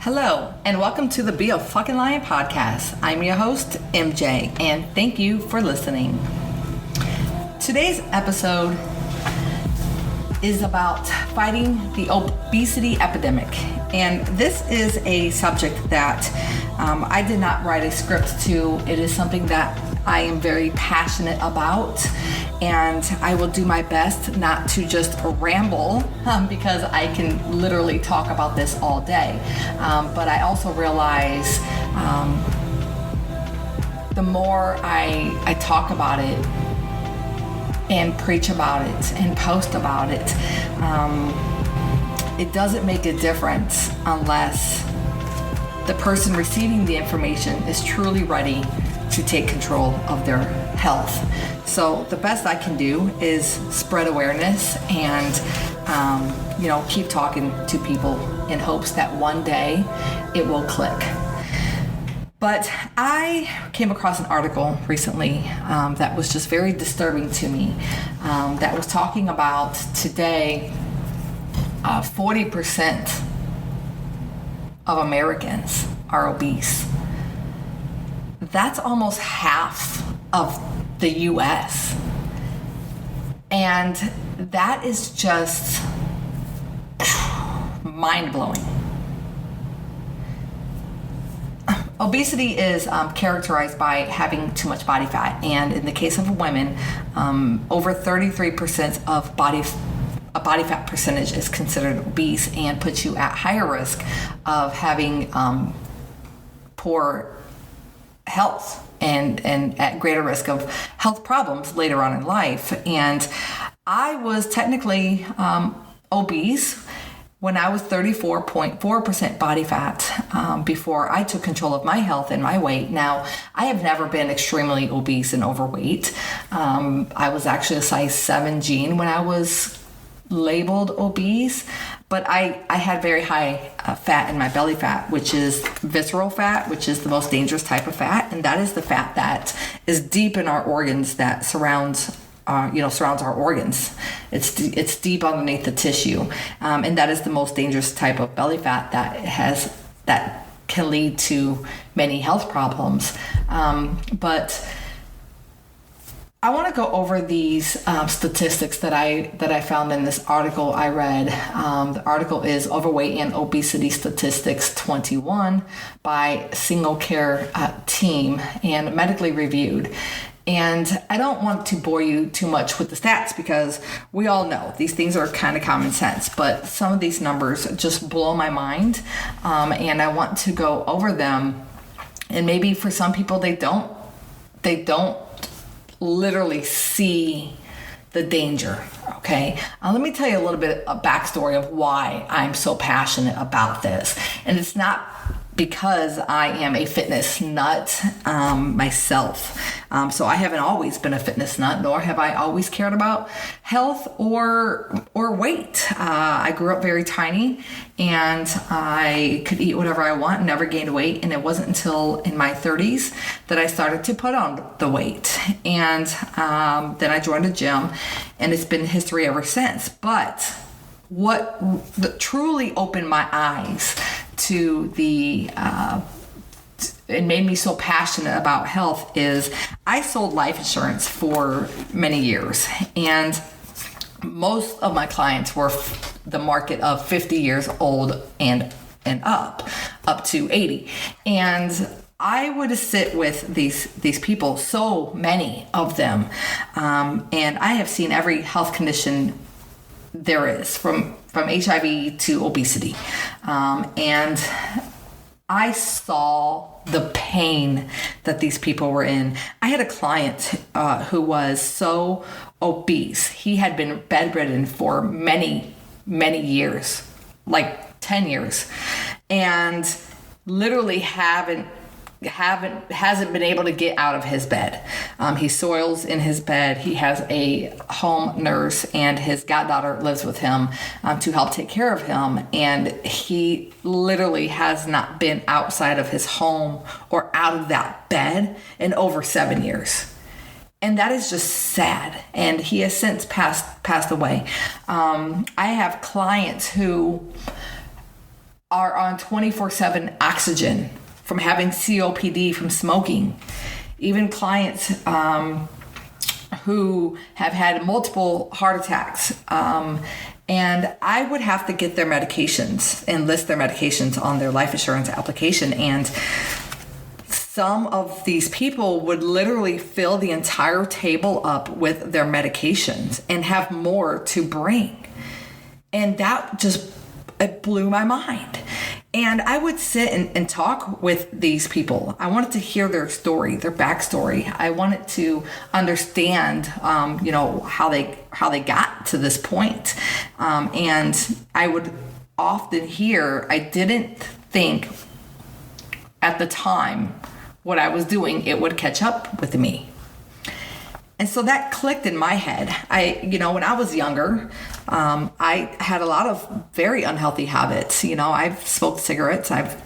Hello, and welcome to the Be a Fucking Lion podcast. I'm your host, MJ, and thank you for listening. Today's episode is about fighting the obesity epidemic. And this is a subject that I did not write a script to. It is something that I am very passionate about, and I will do my best not to just ramble because I can literally talk about this all day. But I also realize the more I talk about it and preach about it and post about it, it doesn't make a difference unless the person receiving the information is truly ready to take control of their health. So the best I can do is spread awareness and keep talking to people in hopes that one day it will click. But I came across an article recently that was just very disturbing to me, that was talking about today 40% of Americans are obese. That's almost half of the US. And that is just mind-blowing. Obesity is characterized by having too much body fat. And in the case of women, over 33% of body fat percentage is considered obese and puts you at higher risk of having poor health and at greater risk of health problems later on in life. And I was technically obese when I was 34.4% body fat before I took control of my health and my weight. Now, I have never been extremely obese and overweight. I was actually a size 7 gene when I was labeled obese, but I had very high fat in my belly fat, which is visceral fat, which is the most dangerous type of fat, and that is the fat that is deep in our organs that surrounds our organs. It's deep underneath the tissue, and that is the most dangerous type of belly fat that can lead to many health problems. But I want to go over these statistics that I found in this article I read. The article is Overweight and Obesity Statistics 21 by Single Care Team and medically reviewed. And I don't want to bore you too much with the stats because we all know these things are kind of common sense, but some of these numbers just blow my mind. And I want to go over them. And maybe for some people, they don't literally see the danger. Okay. Let me tell you a little bit of backstory of why I'm so passionate about this. And it's not because I am a fitness nut myself. So I haven't always been a fitness nut, nor have I always cared about health or weight. I grew up very tiny and I could eat whatever I want and never gained weight. And it wasn't until in my 30s that I started to put on the weight. And then I joined a gym and it's been history ever since. But what truly opened my eyes to it made me so passionate about health is I sold life insurance for many years, and most of my clients were the market of 50 years old and up to 80. And I would sit with these people, so many of them, and I have seen every health condition there is, from HIV to obesity. And I saw the pain that these people were in. I had a client who was so obese. He had been bedridden for many, many years, like 10 years, and literally hasn't been able to get out of his bed. He soils in his bed. He has a home nurse, and his goddaughter lives with him to help take care of him. And he literally has not been outside of his home or out of that bed in over 7 years. And that is just sad. And he has since passed away. I have clients who are on 24/7 oxygen from having COPD from smoking. Even clients who have had multiple heart attacks. And I would have to get their medications and list their medications on their life insurance application. And some of these people would literally fill the entire table up with their medications and have more to bring. And that just, it blew my mind. And I would sit and talk with these people. I wanted to hear their story, their backstory. I wanted to understand, how they got to this point. And I would often hear, I didn't think at the time what I was doing, it would catch up with me. And so that clicked in my head. When I was younger, I had a lot of very unhealthy habits. I've smoked cigarettes, I've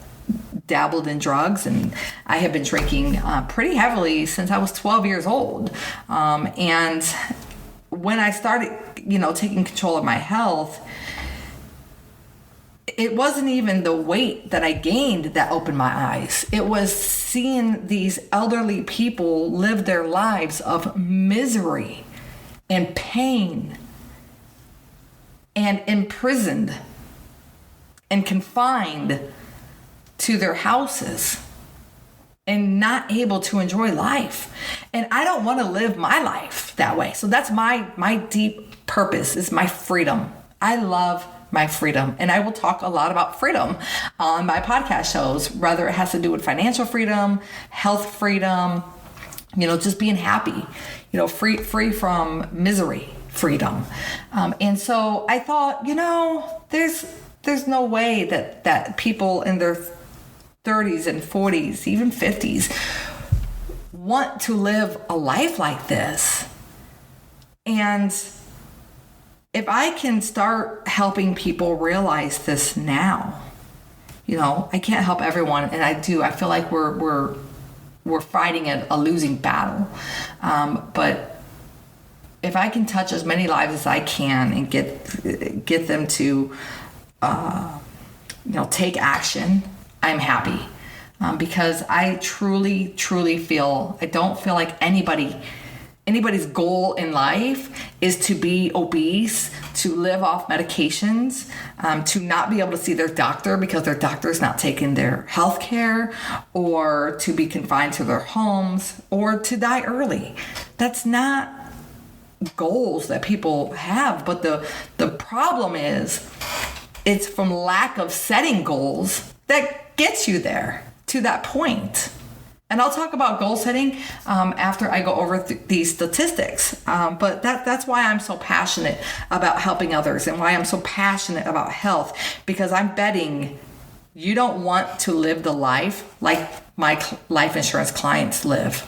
dabbled in drugs, and I have been drinking pretty heavily since I was 12 years old. And when I started, taking control of my health, it wasn't even the weight that I gained that opened my eyes. It was seeing these elderly people live their lives of misery and pain and imprisoned and confined to their houses and not able to enjoy life. And I don't want to live my life that way. So that's my deep purpose, is my freedom. I love my freedom. And I will talk a lot about freedom on my podcast shows, whether it has to do with financial freedom, health freedom, just being happy, free from misery freedom. And so I thought, there's no way that people in their 30s and 40s, even 50s, want to live a life like this. And if I can start helping people realize this now, I can't help everyone, and I do. I feel like we're fighting a losing battle. But if I can touch as many lives as I can and get them to, take action, I'm happy. Because I truly, truly feel, I don't feel like anybody's goal in life is to be obese, to live off medications, to not be able to see their doctor because their doctor's not taking their health care, or to be confined to their homes, or to die early. That's not goals that people have. But the problem is, it's from lack of setting goals that gets you there to that point. And I'll talk about goal setting after I go over these statistics. But that's why I'm so passionate about helping others, and why I'm so passionate about health, because I'm betting you don't want to live the life like my life insurance clients live.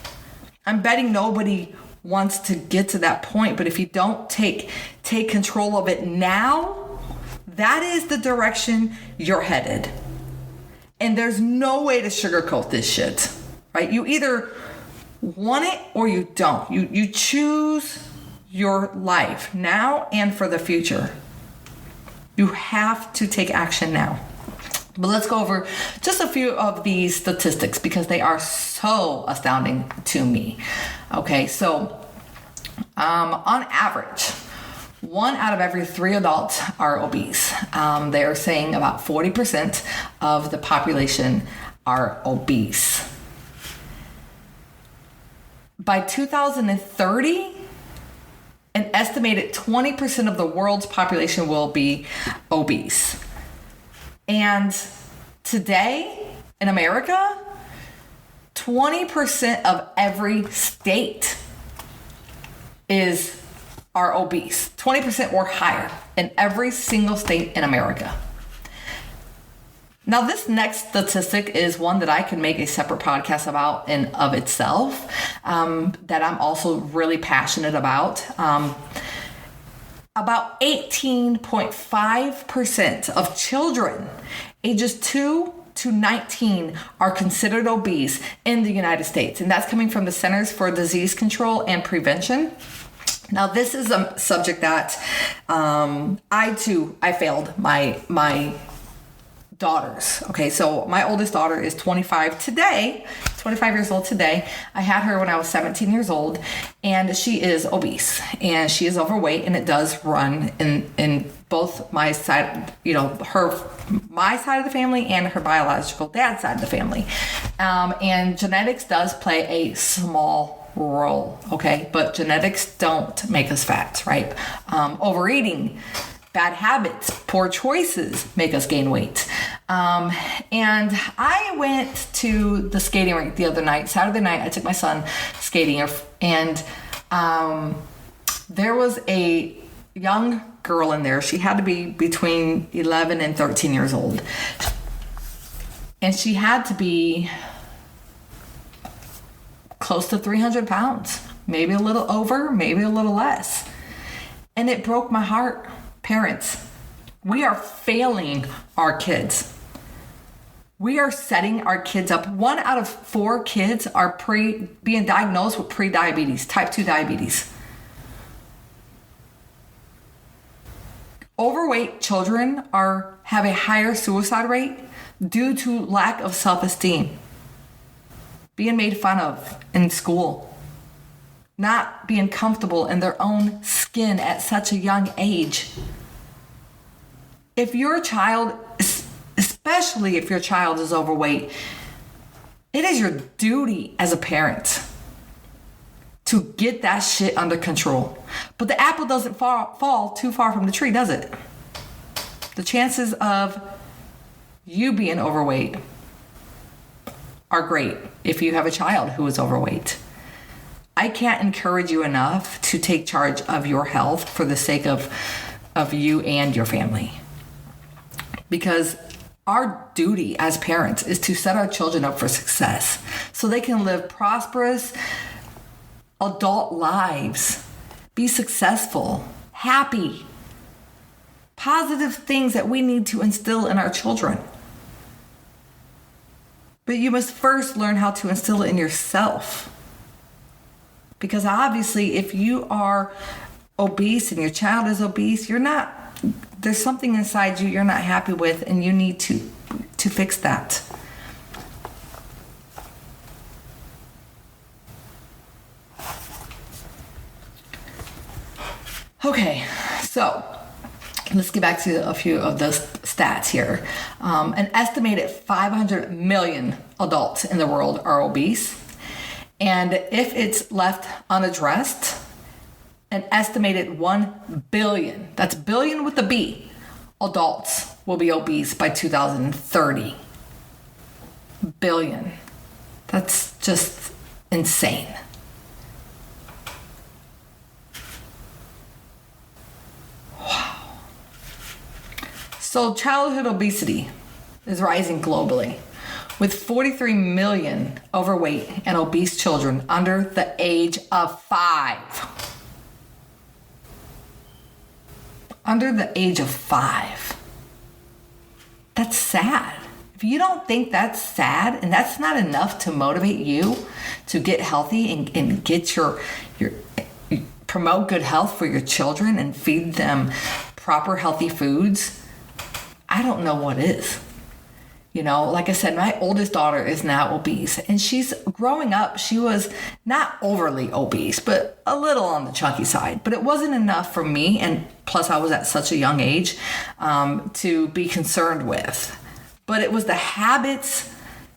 I'm betting nobody wants to get to that point. But if you don't take control of it now, that is the direction you're headed. And there's no way to sugarcoat this shit. Right? You either want it or you don't. You choose your life now and for the future. You have to take action now. But let's go over just a few of these statistics because they are so astounding to me. Okay, so on average, 1 out of every 3 adults are obese. They are saying about 40% of the population are obese. By 2030, an estimated 20% of the world's population will be obese. And today in America, 20% of every state are obese. 20% or higher in every single state in America. Now, this next statistic is one that I can make a separate podcast about in of itself, that I'm also really passionate about. About 18.5% of children ages 2 to 19 are considered obese in the United States. And that's coming from the Centers for Disease Control and Prevention. Now, this is a subject that I failed my daughters. Okay, so my oldest daughter is 25 years old today. I had her when I was 17 years old, and she is obese and she is overweight, and it does run in both my side, my side of the family and her biological dad's side of the family. And genetics does play a small role, okay? But genetics don't make us fat, right? Overeating, bad habits, poor choices make us gain weight. And I went to the skating rink the other night, Saturday night. I took my son skating, and there was a young girl in there. She had to be between 11 and 13 years old. And she had to be close to 300 pounds, maybe a little over, maybe a little less. And it broke my heart. Parents, we are failing our kids. We are setting our kids up. 1 out of 4 kids are being diagnosed with pre-diabetes, type 2 diabetes. Overweight children have a higher suicide rate due to lack of self-esteem, being made fun of in school, not being comfortable in their own skin at such a young age. If your child, especially if your child is overweight, it is your duty as a parent to get that shit under control. But the apple doesn't fall too far from the tree, does it? The chances of you being overweight are great if you have a child who is overweight. I can't encourage you enough to take charge of your health for the sake of you and your family. Because our duty as parents is to set our children up for success so they can live prosperous adult lives, be successful, happy, positive things that we need to instill in our children. But you must first learn how to instill it in yourself. Because obviously, if you are obese and your child is obese, there's something inside you you're not happy with, and you need to fix that. Okay, so let's get back to a few of the stats here. An estimated 500 million adults in the world are obese. And if it's left unaddressed, an estimated 1 billion, that's billion with a B, adults will be obese by 2030. Billion. That's just insane. So childhood obesity is rising globally, with 43 million overweight and obese children under the age of 5. Under the age of 5. That's sad. If you don't think that's sad and that's not enough to motivate you to get healthy and get your promote good health for your children and feed them proper healthy foods, I don't know what is. Like I said, my oldest daughter is now obese, and she's growing up. She was not overly obese, but a little on the chunky side. But it wasn't enough for me, and plus I was at such a young age to be concerned with. But it was the habits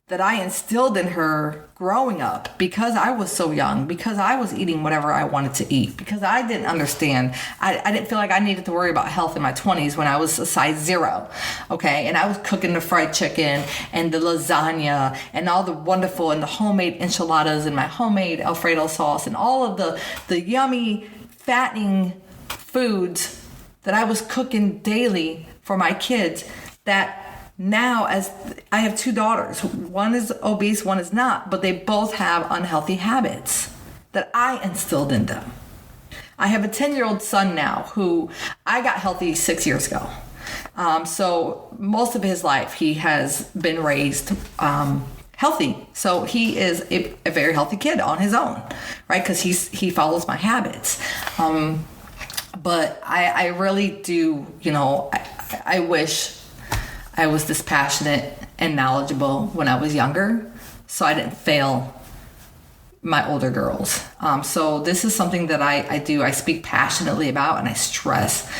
that I instilled in her growing up because I was so young, because I was eating whatever I wanted to eat, because I didn't understand. I didn't feel like I needed to worry about health in my 20s when I was a size 0, okay? And I was cooking the fried chicken and the lasagna and all the wonderful and the homemade enchiladas and my homemade Alfredo sauce and all of the yummy, fattening foods that I was cooking daily for my kids that now, as I have 2 daughters, one is obese, one is not, but they both have unhealthy habits that I instilled in them. I have a 10-year-old son now who I got healthy 6 years ago. So most of his life he has been raised healthy. So he is a very healthy kid on his own, right? Because he follows my habits. But I really do, I wish I was dispassionate and knowledgeable when I was younger, so I didn't fail my older girls. So this is something that I do. I speak passionately about, and I stress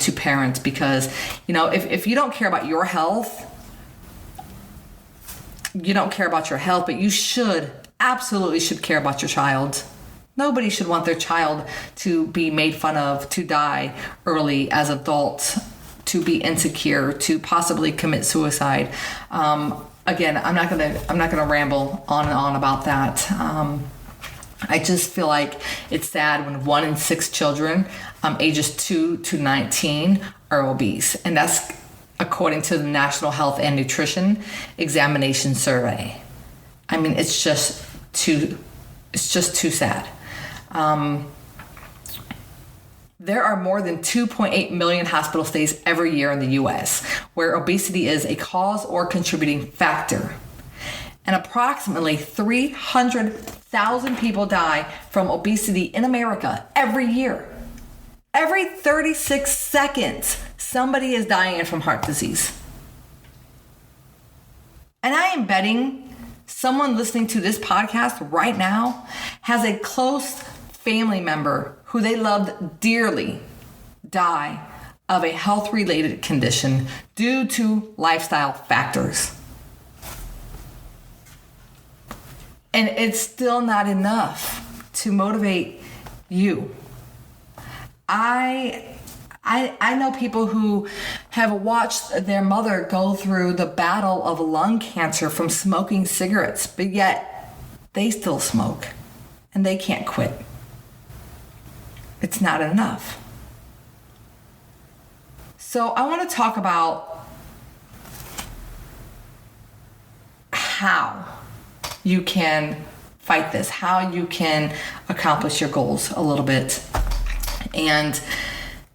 to parents, because, if you don't care about your health, you don't care about your health, but you absolutely should care about your child. Nobody should want their child to be made fun of, to die early as adults, to be insecure, to possibly commit suicide. Again, I'm not gonna ramble on and on about that. I just feel like it's sad when 1 in 6 children, ages 2 to 19, are obese, and that's according to the National Health and Nutrition Examination Survey. I mean, it's just too sad. There are more than 2.8 million hospital stays every year in the U.S. where obesity is a cause or contributing factor. And approximately 300,000 people die from obesity in America every year. Every 36 seconds, somebody is dying from heart disease. And I am betting someone listening to this podcast right now has a close family member who they loved dearly die of a health-related condition due to lifestyle factors. And it's still not enough to motivate you. I know people who have watched their mother go through the battle of lung cancer from smoking cigarettes, but yet they still smoke and they can't quit. It's not enough. So I want to talk about how you can fight this, how you can accomplish your goals a little bit. And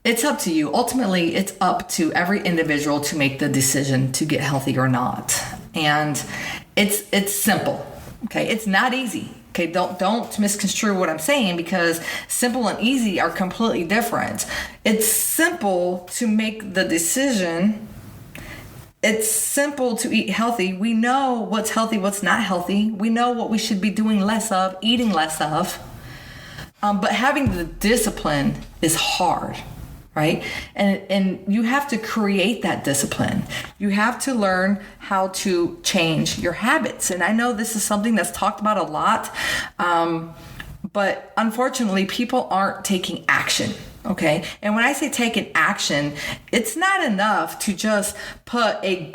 it's up to you. Ultimately, it's up to every individual to make the decision to get healthy or not. And it's simple. Okay, it's not easy. Okay, don't misconstrue what I'm saying, because simple and easy are completely different. It's simple to make the decision. It's simple to eat healthy. We know what's healthy, what's not healthy. We know what we should be doing less of, eating less of. But having the discipline is hard, right? And you have to create that discipline. You have to learn how to change your habits. And I know this is something that's talked about a lot, but unfortunately, people aren't taking action. Okay. And when I say taking action, it's not enough to just put a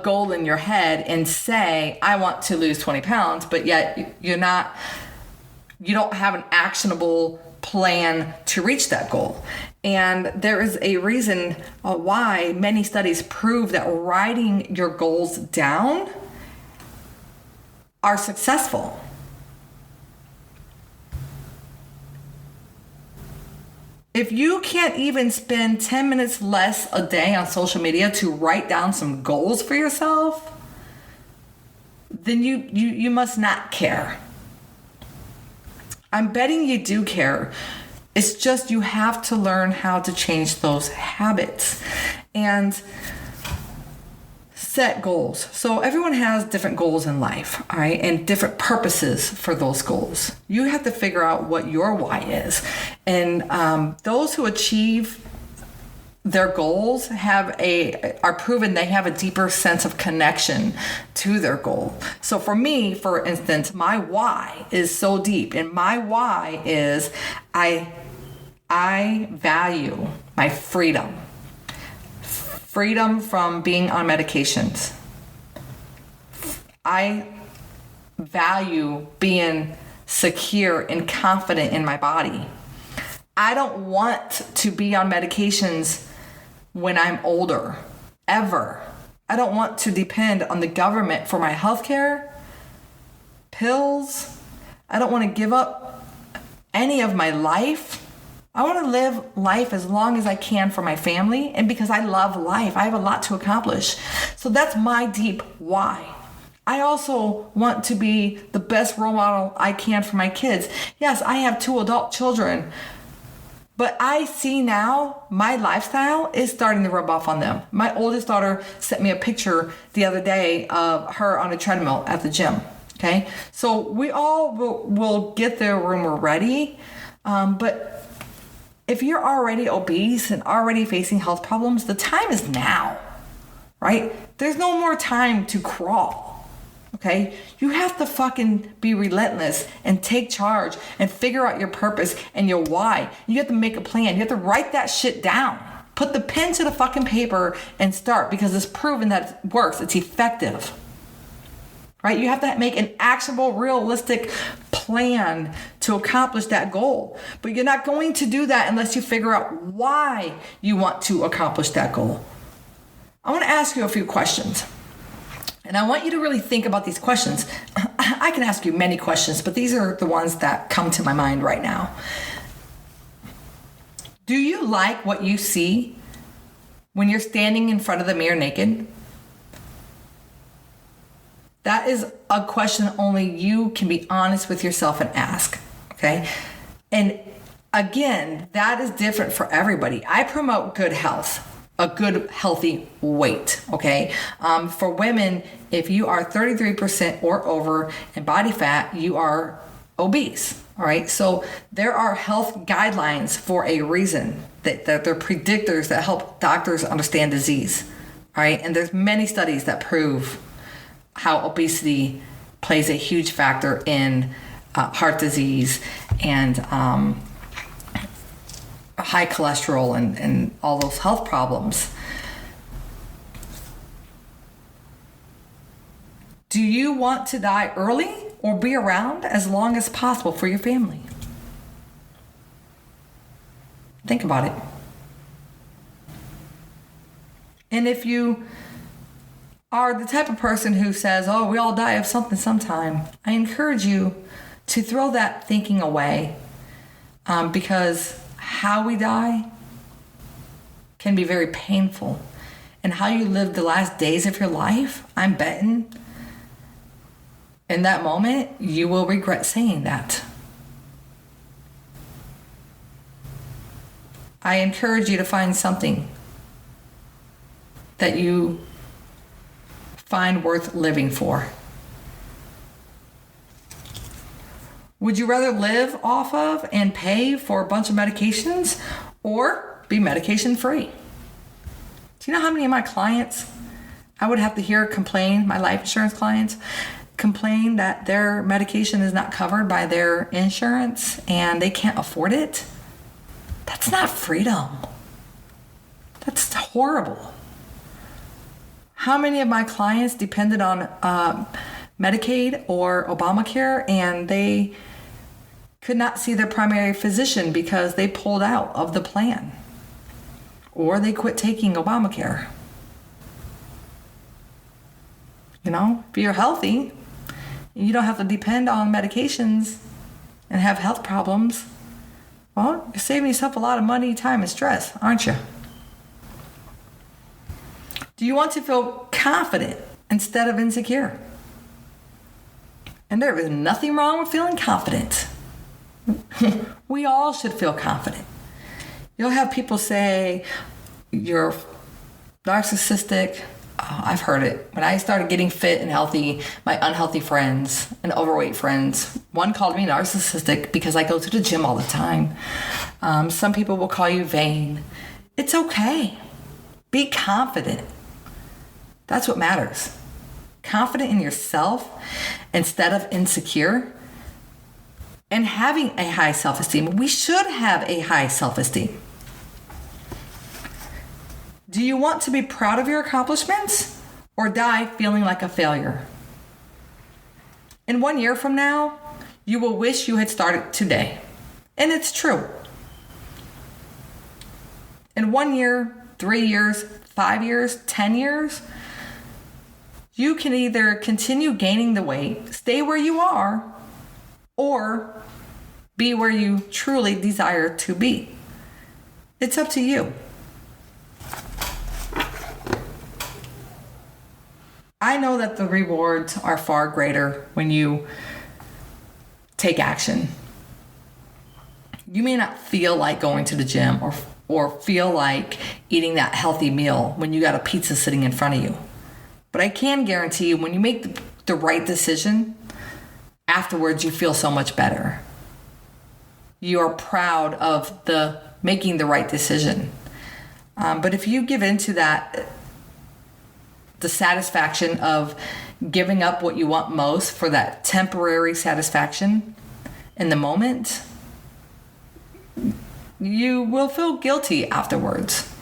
goal in your head and say, I want to lose 20 pounds, but yet you don't have an actionable plan to reach that goal. And there is a reason why many studies prove that writing your goals down are successful. If you can't even spend 10 minutes less a day on social media to write down some goals for yourself, then you must not care. I'm betting you do care. It's just you have to learn how to change those habits and set goals. So everyone has different goals in life, all right, and different purposes for those goals. You have to figure out what your why is. And those who achieve their goals are proven they have a deeper sense of connection to their goal. So for me, for instance, my why is so deep, and my why is I value my freedom from being on medications. I value being secure and confident in my body. I don't want to be on medications when I'm older, ever. I don't want to depend on the government for my health care, pills. I don't want to give up any of my life. I want to live life as long as I can for my family, and because I love life, I have a lot to accomplish. So that's my deep why. I also want to be the best role model I can for my kids. Yes, I have 2 adult children, But I see now my lifestyle is starting to rub off on them. My oldest daughter sent me a picture the other day of her on a treadmill at the gym. Okay, so we all will get there when we're ready. But if you're already obese and already facing health problems, the time is now, right? There's no more time to crawl. Okay, you have to fucking be relentless and take charge and figure out your purpose and your why. You have to make a plan. You have to write that shit down. Put the pen to the fucking paper and start, because it's proven that it works. It's effective. Right? You have to make an actionable, realistic plan to accomplish that goal. But you're not going to do that unless you figure out why you want to accomplish that goal. I want to ask you a few questions. And I want you to really think about these questions. I can ask you many questions, but these are the ones that come to my mind right now. Do you like what you see when you're standing in front of the mirror naked? That is a question only you can be honest with yourself and ask, okay? And again, that is different for everybody. I promote good health. A good, healthy weight, okay? For women, if you are 33% or over in body fat, you are obese, all right? So there are health guidelines for a reason, that they're predictors that help doctors understand disease, all right? And there's many studies that prove how obesity plays a huge factor in heart disease and high cholesterol and all those health problems. Do you want to die early or be around as long as possible for your family? Think about it. And if you are the type of person who says, oh, we all die of something sometime, I encourage you to throw that thinking away, because how we die can be very painful. And how you live the last days of your life, I'm betting in that moment, you will regret saying that. I encourage you to find something that you find worth living for. Would you rather live off of and pay for a bunch of medications or be medication free? Do you know how many of my clients I would have to hear complain, my life insurance clients, complain that their medication is not covered by their insurance and they can't afford it? That's not freedom. That's horrible. How many of my clients depended on Medicaid or Obamacare and they could not see their primary physician because they pulled out of the plan or they quit taking Obamacare? You know, if you're healthy, you don't have to depend on medications and have health problems. Well, you're saving yourself a lot of money, time, and stress, aren't you? Do you want to feel confident instead of insecure? And there is nothing wrong with feeling confident. We all should feel confident. You'll have people say you're narcissistic. Oh, I've heard it. When I started getting fit and healthy, my unhealthy friends and overweight friends, one called me narcissistic because I go to the gym all the time. Some people will call you vain. It's okay. Be confident. That's what matters. Confident in yourself instead of insecure. And having a high self-esteem. We should have a high self-esteem. Do you want to be proud of your accomplishments or die feeling like a failure? In 1 year from now, you will wish you had started today. And it's true. In 1 year, 3 years, 5 years, 10 years, you can either continue gaining the weight, stay where you are, or be where you truly desire to be. It's up to you. I know that the rewards are far greater when you take action. You may not feel like going to the gym or feel like eating that healthy meal when you got a pizza sitting in front of you. But I can guarantee you, when you make the right decision, afterwards you feel so much better. You are proud of making the right decision. But if you give into that, the satisfaction of giving up what you want most for that temporary satisfaction in the moment, you will feel guilty afterwards.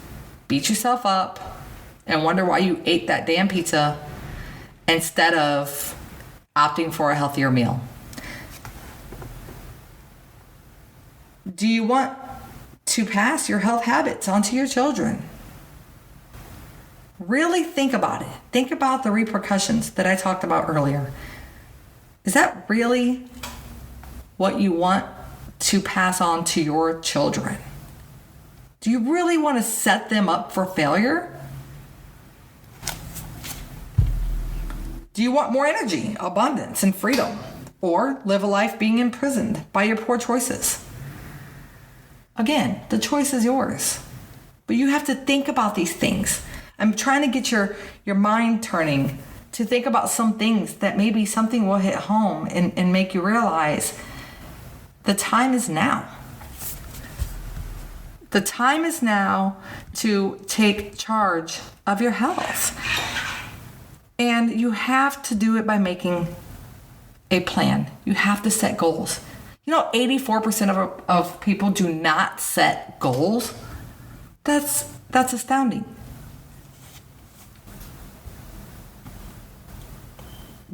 Beat yourself up and wonder why you ate that damn pizza instead of opting for a healthier meal. Do you want to pass your health habits onto your children? Really think about it. Think about the repercussions that I talked about earlier. Is that really what you want to pass on to your children? Do you really want to set them up for failure? Do you want more energy, abundance, and freedom? Or live a life being imprisoned by your poor choices? Again, the choice is yours. But you have to think about these things. I'm trying to get your mind turning to think about some things that maybe something will hit home and make you realize the time is now. The time is now to take charge of your health. And you have to do it by making a plan. You have to set goals. 84% of people do not set goals. That's astounding.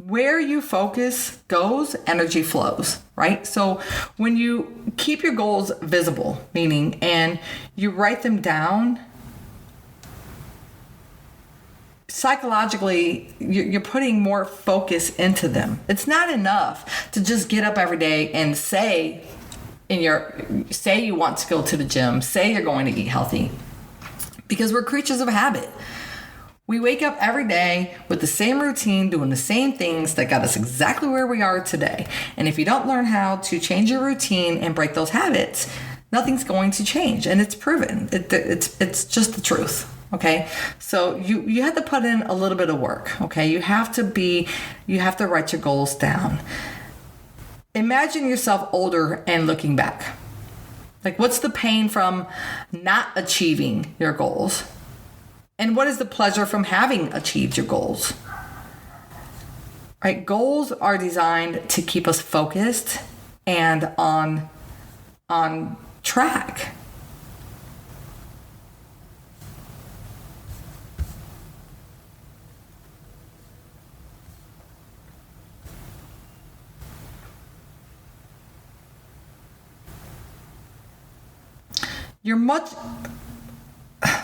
Where you focus goes, energy flows, right? So when you keep your goals visible, meaning, and you write them down, psychologically, you're putting more focus into them. It's not enough to just get up every day and say you want to go to the gym, say you're going to eat healthy, because we're creatures of habit. We wake up every day with the same routine, doing the same things that got us exactly where we are today. And if you don't learn how to change your routine and break those habits, nothing's going to change. And it's proven. It's just the truth. Okay. So you have to put in a little bit of work. Okay. You have to write your goals down. Imagine yourself older and looking back. Like, what's the pain from not achieving your goals? And what is the pleasure from having achieved your goals? Right? Goals are designed to keep us focused and on track.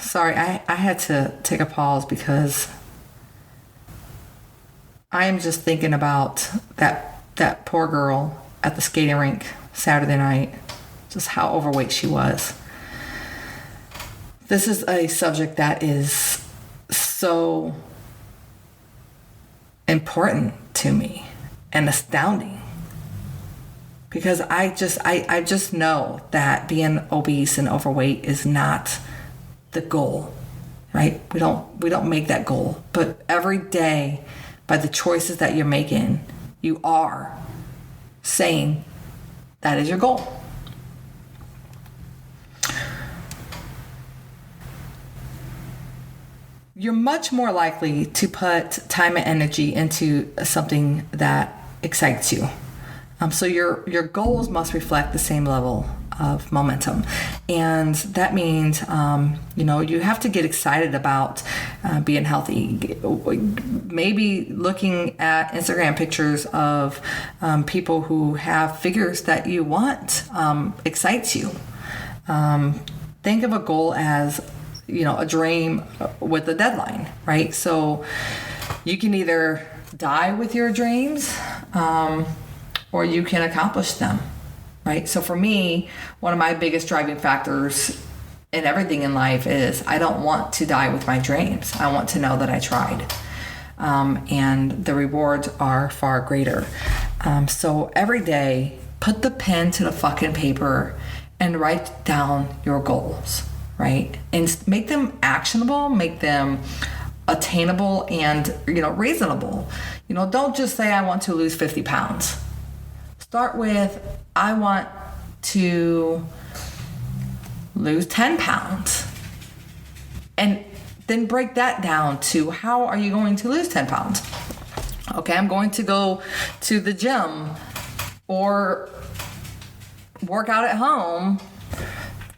Sorry, I had to take a pause because I am just thinking about that poor girl at the skating rink Saturday night, just how overweight she was. This is a subject that is so important to me and astounding, because I just know that being obese and overweight is not the goal, right? We don't make that goal, but every day, by the choices that you're making, you are saying that is your goal. You're much more likely to put time and energy into something that excites you. So your goals must reflect the same level of momentum. And that means, you have to get excited about being healthy. Maybe looking at Instagram pictures of people who have figures that you want excites you. Think of a goal as, a dream with a deadline, right? So you can either die with your dreams, or you can accomplish them, right? So for me, one of my biggest driving factors in everything in life is I don't want to die with my dreams. I want to know that I tried. And the rewards are far greater. So every day, put the pen to the fucking paper and write down your goals, right? And make them actionable, make them attainable and, reasonable. Don't just say, I want to lose 50 pounds. Start with, I want to lose 10 pounds. And then break that down to, how are you going to lose 10 pounds? Okay, I'm going to go to the gym or work out at home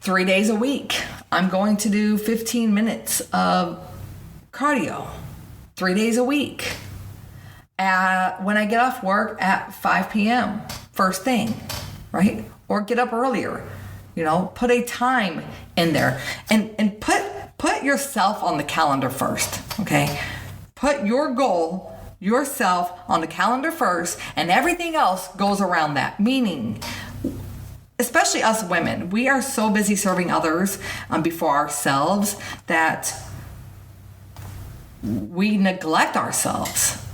3 days a week. I'm going to do 15 minutes of cardio 3 days a week. When I get off work at 5 p.m., first thing, right? Or get up earlier, put a time in there and put yourself on the calendar first, okay? Put your goal, yourself on the calendar first, and everything else goes around that. Meaning, especially us women, we are so busy serving others before ourselves that we neglect ourselves.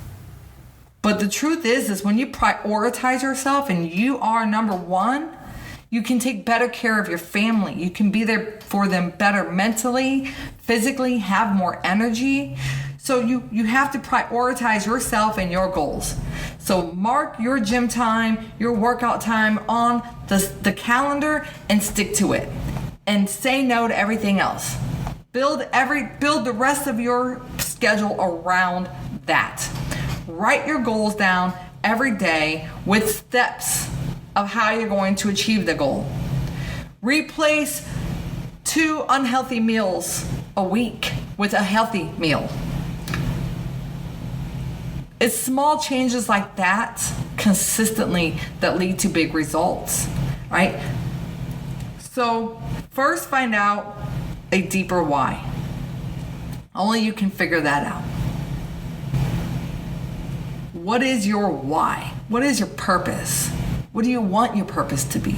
But the truth is when you prioritize yourself and you are number one, you can take better care of your family. You can be there for them better mentally, physically, have more energy. So you have to prioritize yourself and your goals. So mark your gym time, your workout time on the calendar and stick to it. And say no to everything else. Build the rest of your schedule around that. Write your goals down every day with steps of how you're going to achieve the goal. Replace 2 unhealthy meals a week with a healthy meal. It's small changes like that consistently that lead to big results, right? So first find out a deeper why. Only you can figure that out. What is your why? What is your purpose? What do you want your purpose to be?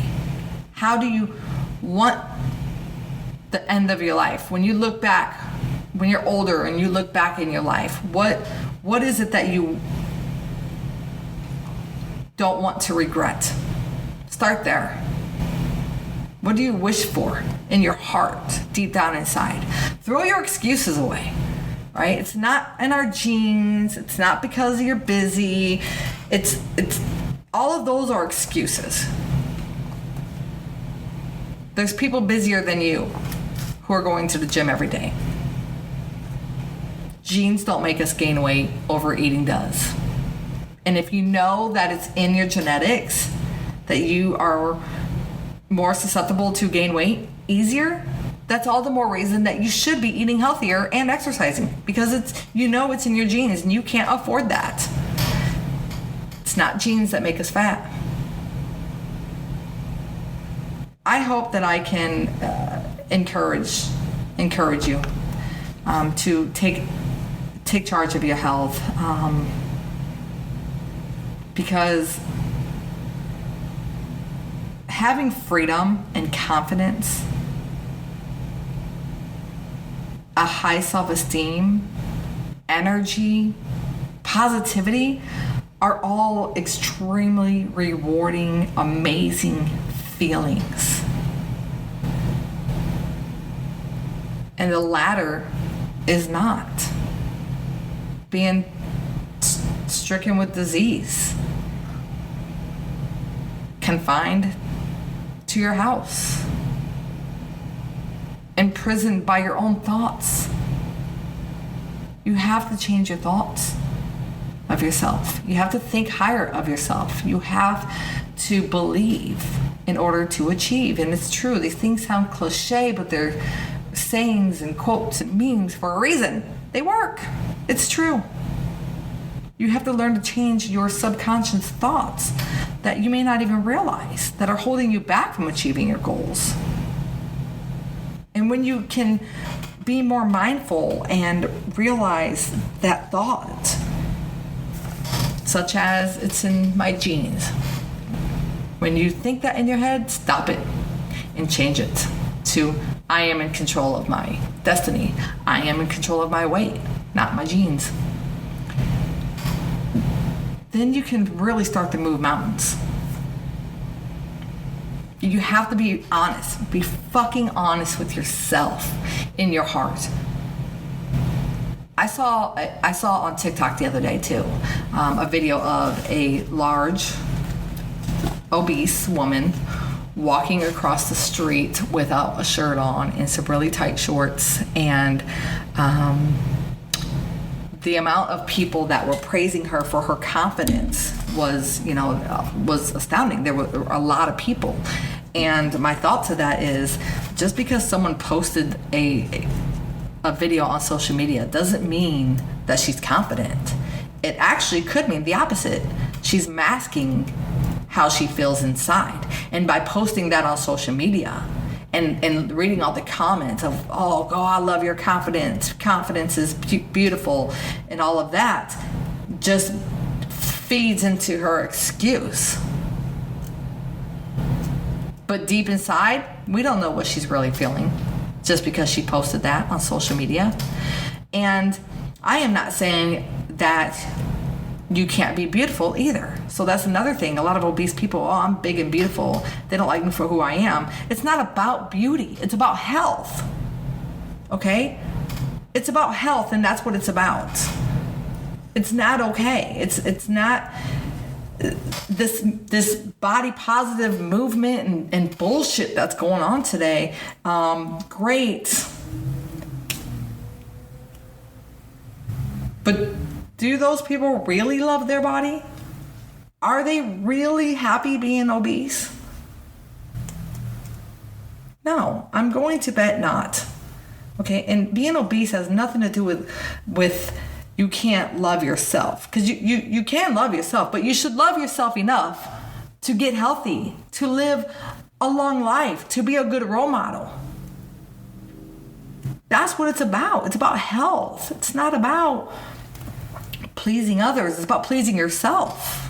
How do you want the end of your life? When you look back, when you're older and you look back in your life, what is it that you don't want to regret? Start there. What do you wish for in your heart, deep down inside? Throw your excuses away, right? It's not in our genes. It's not because you're busy. It's all of those are excuses. There's people busier than you who are going to the gym every day. Genes don't make us gain weight, overeating does. And if you know that it's in your genetics, that you are more susceptible to gain weight easier, that's all the more reason that you should be eating healthier and exercising, because it's in your genes and you can't afford that. It's not genes that make us fat. I hope that I can encourage you to take charge of your health, because having freedom and confidence, a high self-esteem, energy, positivity are all extremely rewarding, amazing feelings. And the latter is not. Being stricken with disease, confined to your house, imprisoned by your own thoughts. You have to change your thoughts of yourself. You have to think higher of yourself. You have to believe in order to achieve. And it's true, these things sound cliche, but they're sayings and quotes and memes for a reason. They work. It's true. You have to learn to change your subconscious thoughts that you may not even realize that are holding you back from achieving your goals. And when you can be more mindful and realize that thought, such as it's in my genes, when you think that in your head, stop it and change it to, I am in control of my destiny. I am in control of my weight, not my genes. Then you can really start to move mountains. You have to be honest. Be fucking honest with yourself in your heart. I saw on TikTok the other day too, a video of a large, obese woman walking across the street without a shirt on in some really tight shorts, and the amount of people that were praising her for her confidence was astounding. There were a lot of people, and my thought to that is, just because someone posted a video on social media doesn't mean that she's confident. It actually could mean the opposite. She's masking how she feels inside. And by posting that on social media and reading all the comments of, oh, I love your confidence. Confidence is beautiful, and all of that just feeds into her excuse. But deep inside, we don't know what she's really feeling just because she posted that on social media. And I am not saying that you can't be beautiful either. So that's another thing. A lot of obese people, I'm big and beautiful. They don't like me for who I am. It's not about beauty. It's about health. Okay? It's about health, and that's what it's about. It's not okay. It's not this body positive movement and bullshit that's going on today. Great. But do those people really love their body? Are they really happy being obese? No, I'm going to bet not. Okay, and being obese has nothing to do with you can't love yourself. Because you can love yourself, but you should love yourself enough to get healthy, to live a long life, to be a good role model. That's what it's about. It's about health. It's not about pleasing others. It's about pleasing yourself.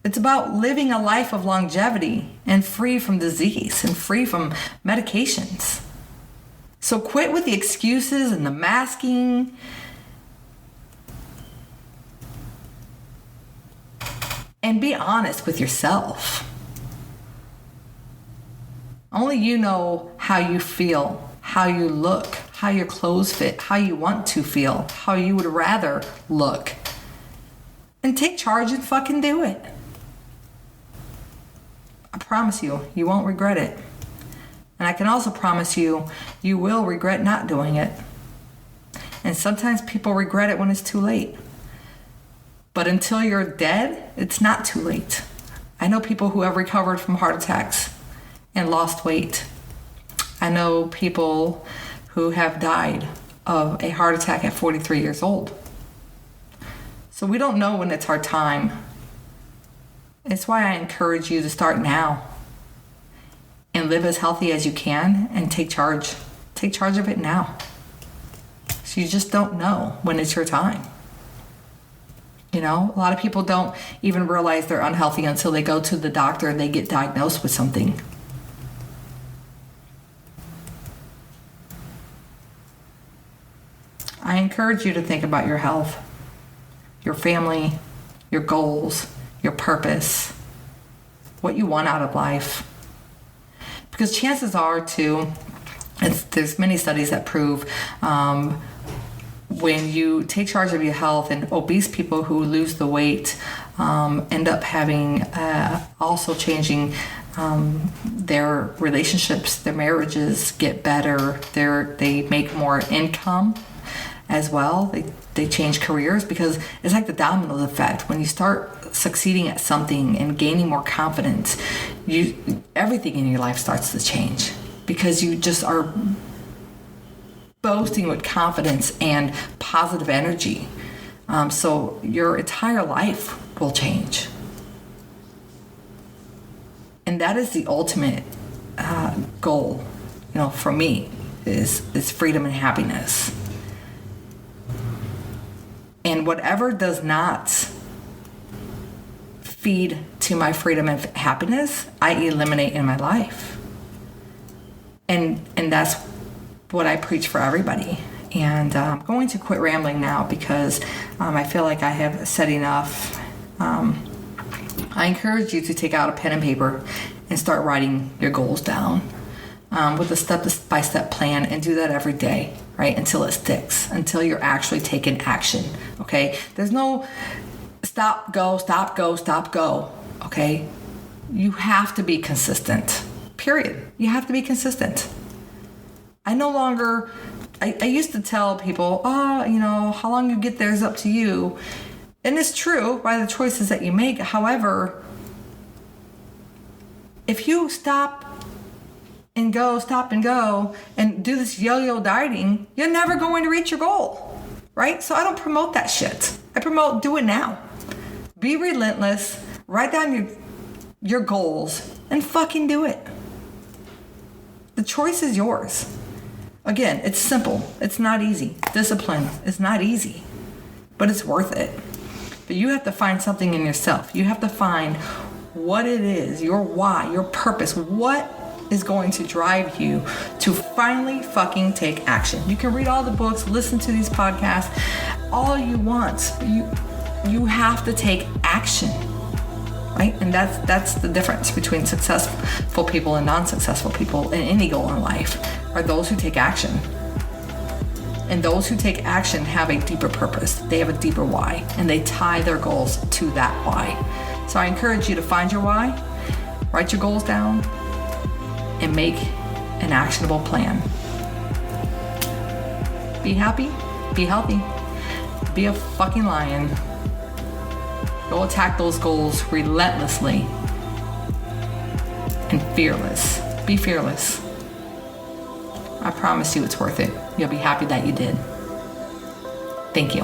It's about living a life of longevity and free from disease and free from medications. So quit with the excuses and the masking. And be honest with yourself. Only you know how you feel, how you look, how your clothes fit, how you want to feel, how you would rather look. And take charge and fucking do it. I promise you, you won't regret it. And I can also promise you, you will regret not doing it. And sometimes people regret it when it's too late. But until you're dead, it's not too late. I know people who have recovered from heart attacks and lost weight. I know people who have died of a heart attack at 43 years old. So we don't know when it's our time. It's why I encourage you to start now and live as healthy as you can and take charge. Take charge of it now. So you just don't know when it's your time. You know, a lot of people don't even realize they're unhealthy until they go to the doctor and they get diagnosed with something. I encourage you to think about your health, your family, your goals, your purpose, what you want out of life. Because chances are there's many studies that prove when you take charge of your health, and obese people who lose the weight end up having also changing their relationships, their marriages get better, they make more income as well. They change careers, because it's like the domino effect. When you start succeeding at something and gaining more confidence, everything in your life starts to change, because you just are boasting with confidence and positive energy. So your entire life will change. And that is the ultimate goal, for me, is freedom and happiness. And whatever does not feed to my freedom and happiness, I eliminate in my life. And that's what I preach for everybody. And I'm going to quit rambling now, because I feel like I have said enough. I encourage you to take out a pen and paper and start writing your goals down with a step-by-step plan, and do that every day, right? Until it sticks, until you're actually taking action, okay? There's no stop, go, okay? You have to be consistent, period. You have to be consistent. I used to tell people, how long you get there is up to you. And it's true by the choices that you make. However, if you stop and go, and do this yo-yo dieting, you're never going to reach your goal, right? So I don't promote that shit. I promote do it now. Be relentless, write down your goals, and fucking do it. The choice is yours. Again, it's simple. It's not easy. Discipline is not easy, but it's worth it. But you have to find something in yourself. You have to find what it is, your why, your purpose, what is going to drive you to finally fucking take action. You can read all the books, listen to these podcasts, all you want. You have to take action, right? And that's the difference between successful people and non-successful people in any goal in life, are those who take action. And those who take action have a deeper purpose. They have a deeper why, and they tie their goals to that why. So I encourage you to find your why, write your goals down, and make an actionable plan. Be happy, be healthy, be a fucking lion. Go attack those goals relentlessly and fearless. Be fearless. I promise you it's worth it. You'll be happy that you did. Thank you.